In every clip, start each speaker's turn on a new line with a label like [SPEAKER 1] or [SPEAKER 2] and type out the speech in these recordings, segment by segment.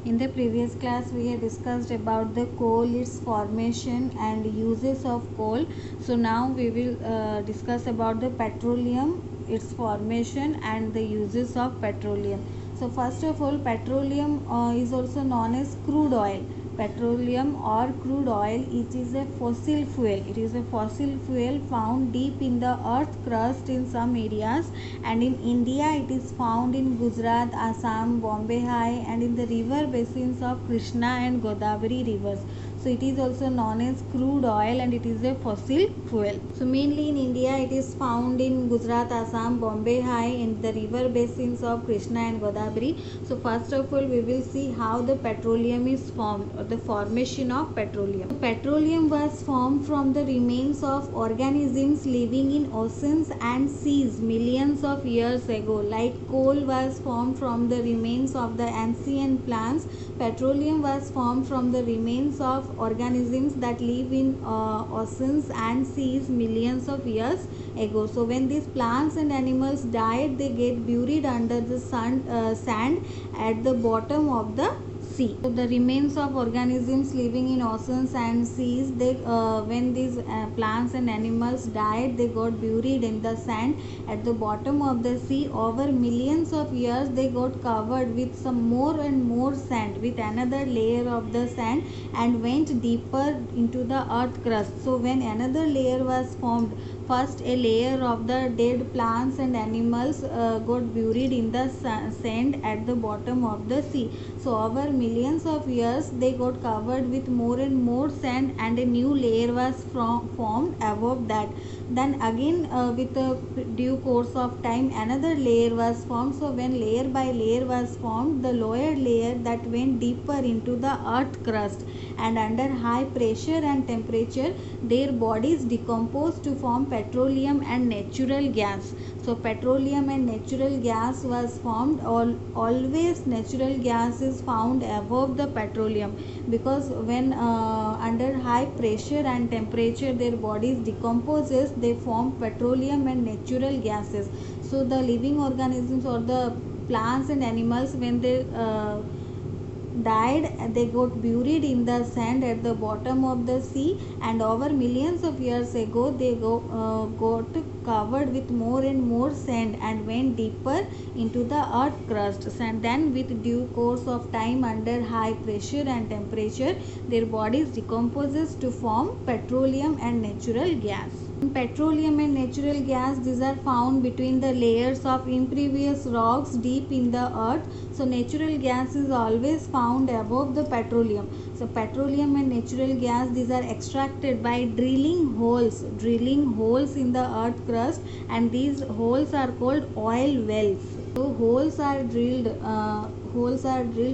[SPEAKER 1] In the previous class, we had discussed about the coal, its formation and uses of coal. So now we will discuss about the petroleum, its formation and the uses of petroleum. So first of all, petroleum is also known as crude oil. Petroleum or crude oil, it is a fossil fuel. It is a fossil fuel found deep in the earth crust in some areas, and in India it is found in Gujarat, Assam, Bombay High, and in the river basins of Krishna and Godavari rivers. So it is also known as crude oil and it is a fossil fuel. So mainly in India it is found in Gujarat, Assam, Bombay High, in the river basins of Krishna and Godavari. So first of all we will see how the petroleum is formed, or the formation of petroleum. Petroleum was formed from the remains of organisms living in oceans and seas millions of years ago. Like coal was formed from the remains of the ancient plants, petroleum was formed from the remains of organisms that live in oceans and seas millions of years ago. So when these plants and animals died, they get buried under the sand at the bottom of the sea. So the remains of organisms living in oceans and seas, they when these plants and animals died, they got buried in the sand at the bottom of the sea. Over millions of years, they got covered with some more and more sand, with another layer of the sand, and went deeper into the earth crust. So when another layer was formed, first a layer of the dead plants and animals got buried in the sand at the bottom of the sea. So over millions of years, they got covered with more and more sand, and a new layer was formed above that. Then again with the due course of time, another layer was formed. So when layer by layer was formed, the lower layer that went deeper into the earth crust, and under high pressure and temperature, their bodies decomposed to form petroleum and natural gas. So petroleum and natural gas was formed. Always natural gas is found above the petroleum, because when under high pressure and temperature their bodies decomposes, they form petroleum and natural gases. So the living organisms or the plants and animals, when they died, they got buried in the sand at the bottom of the sea, and over millions of years ago they got covered with more and more sand and went deeper into the earth crust. And then with due course of time, under high pressure and temperature, their bodies decomposes to form petroleum and natural gas. Petroleum and natural gas, these are found between the layers of impervious rocks deep in the earth. So natural gas is always found above the petroleum. So petroleum and natural gas, these are extracted by drilling holes in the earth crust, and these holes are called oil wells. So holes are drilled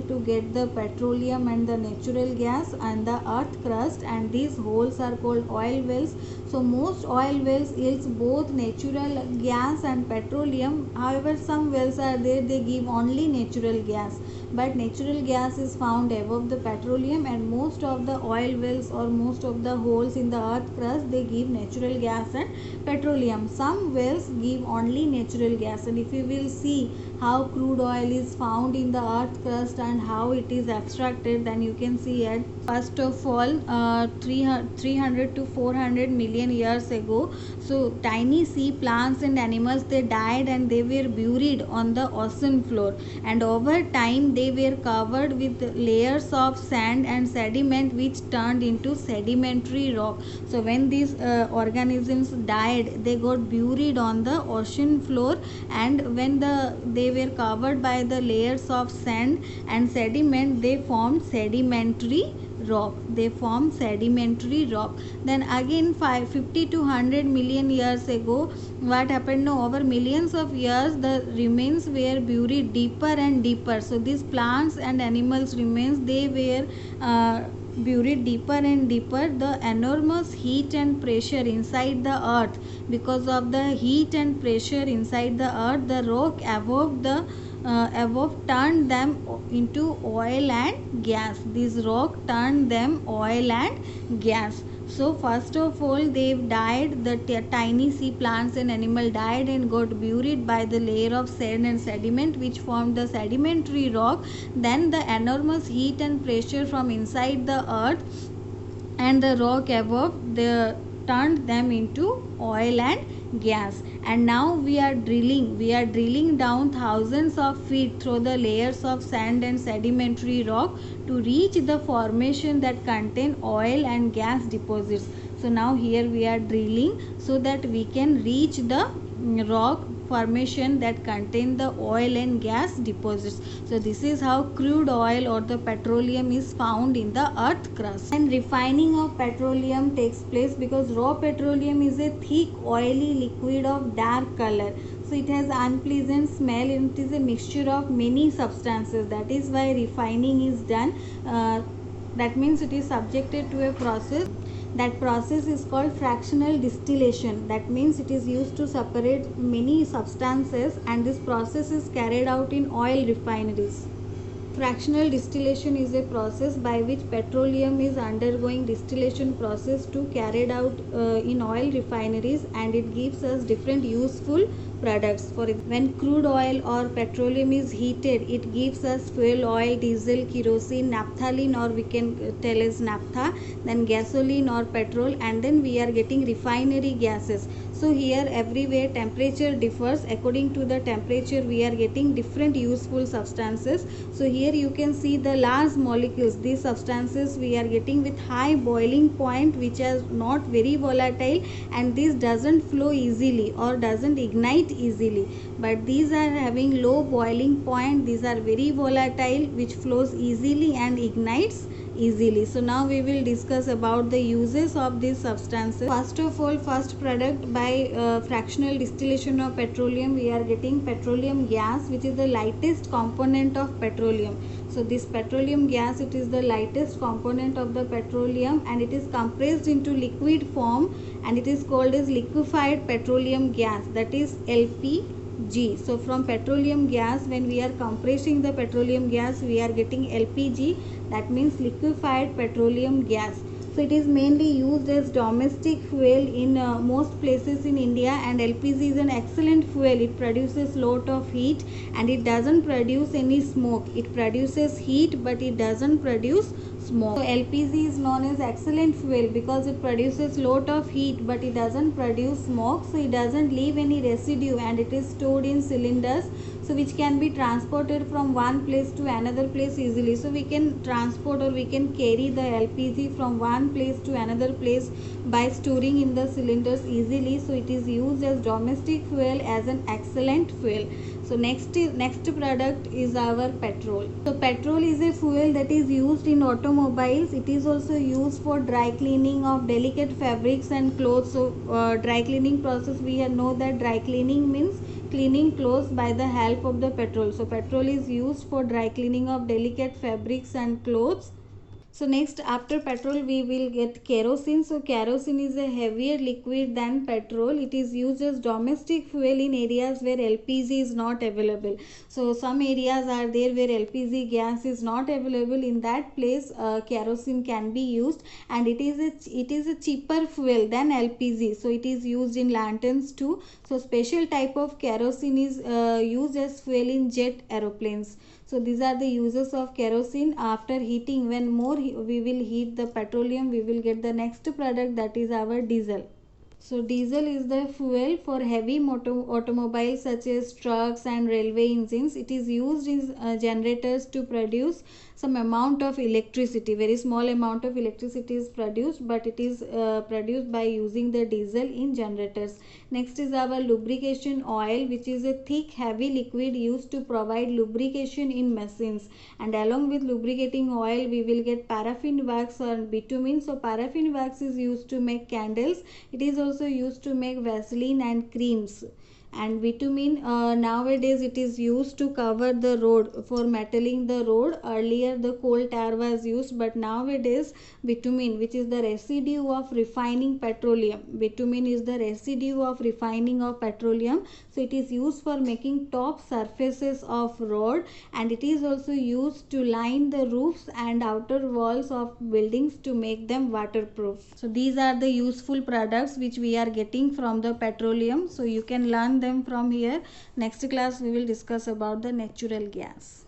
[SPEAKER 1] to get the petroleum and the natural gas and the earth crust, and these holes are called oil wells. So most oil wells yields both natural gas and petroleum. However, some wells are there, they give only natural gas, but natural gas is found above the petroleum, and most of the oil wells or most of the holes in the earth crust, they give natural gas and petroleum. Some wells give only natural gas. And if you will see how crude oil is found in the earth crust and how it is extracted, then you can see it. First of all, 300 to 400 million years ago, so tiny sea plants and animals, they died and they were buried on the ocean floor, and over time they were covered with layers of sand and sediment, which turned into sedimentary rock. So when these organisms died, they got buried on the ocean floor, and when they were covered by the layers of sand and sediment, they formed sedimentary rock. Then again 50 to 100 million years ago, what happened? No, over millions of years, the remains were buried deeper and deeper. So these plants and animals remains, they were buried deeper and deeper. The enormous heat and pressure inside the earth, because of the heat and pressure inside the earth, the rock above the above turned them into oil and gas. This rock turned them oil and gas. So first of all they died, the tiny sea plants and animal died and got buried by the layer of sand and sediment which formed the sedimentary rock. Then the enormous heat and pressure from inside the earth and the rock above turned them into oil and gas. And now we are drilling down thousands of feet through the layers of sand and sedimentary rock to reach the formation that contain oil and gas deposits. So now here we are drilling so that we can reach the rock formation that contain the oil and gas deposits. So this is how crude oil or the petroleum is found in the earth crust. And refining of petroleum takes place because raw petroleum is a thick oily liquid of dark color. So it has unpleasant smell and it is a mixture of many substances. That is why refining is done. That means it is subjected to a process. That process is called fractional distillation. That means it is used to separate many substances, and this process is carried out in oil refineries. Fractional distillation is a process by which petroleum is undergoing distillation process to carried out in oil refineries, and it gives us different useful products. For when crude oil or petroleum is heated, it gives us fuel oil, diesel, kerosene, naphthalene, or we can tell as naphtha, then gasoline or petrol, and then we are getting refinery gases. So here everywhere temperature differs. According to the temperature we are getting different useful substances. So here you can see the large molecules. These substances we are getting with high boiling point which are not very volatile, and this doesn't flow easily or doesn't ignite easily. But these are having low boiling point. These are very volatile which flows easily and ignites easily. So now we will discuss about the uses of these substances. First of all, first product by fractional distillation of petroleum, we are getting petroleum gas, which is the lightest component of petroleum. So this petroleum gas, it is the lightest component of the petroleum, and it is compressed into liquid form, and it is called as liquefied petroleum gas, that is LPG. So from petroleum gas, when we are compressing the petroleum gas, we are getting LPG, that means liquefied petroleum gas. So it is mainly used as domestic fuel in most places in India, and LPG is an excellent fuel. It produces lot of heat and it doesn't produce any smoke. It produces heat but it doesn't produce smoke. So LPG is known as excellent fuel because it produces lot of heat but it doesn't produce smoke. So it doesn't leave any residue, and it is stored in cylinders, so which can be transported from one place to another place easily. So we can transport or we can carry the LPG from one place to another place by storing in the cylinders easily. So it is used as domestic fuel, as an excellent fuel. So next product is our petrol. So petrol is a fuel that is used in automobiles. It is also used for dry cleaning of delicate fabrics and clothes. So dry cleaning process, we know that dry cleaning means cleaning clothes by the help of the petrol. So petrol is used for dry cleaning of delicate fabrics and clothes. So next, after petrol we will get kerosene. So kerosene is a heavier liquid than petrol. It is used as domestic fuel in areas where LPG is not available. So some areas are there where LPG gas is not available. In that place kerosene can be used, and it is a cheaper fuel than LPG. So it is used in lanterns too. So special type of kerosene is used as fuel in jet aeroplanes. So these are the uses of kerosene. After heating, when more we will heat the petroleum, we will get the next product, that is our diesel. So diesel is the fuel for heavy automobiles such as trucks and railway engines. It is used in generators to produce some amount of electricity. Very small amount of electricity is produced, but it is produced by using the diesel in generators. Next is our lubrication oil, which is a thick heavy liquid used to provide lubrication in machines. And along with lubricating oil, we will get paraffin wax or bitumen. So paraffin wax is used to make candles. It is also used to make Vaseline and creams. And bitumen, nowadays it is used to cover the road, for metalling the road. Earlier the coal tar was used, but nowadays bitumen, which is the residue of refining petroleum, bitumen is the residue of refining of petroleum, so it is used for making top surfaces of road, and it is also used to line the roofs and outer walls of buildings to make them waterproof. So these are the useful products which we are getting from the petroleum, so you can learn them from here. Next class we will discuss about the natural gas.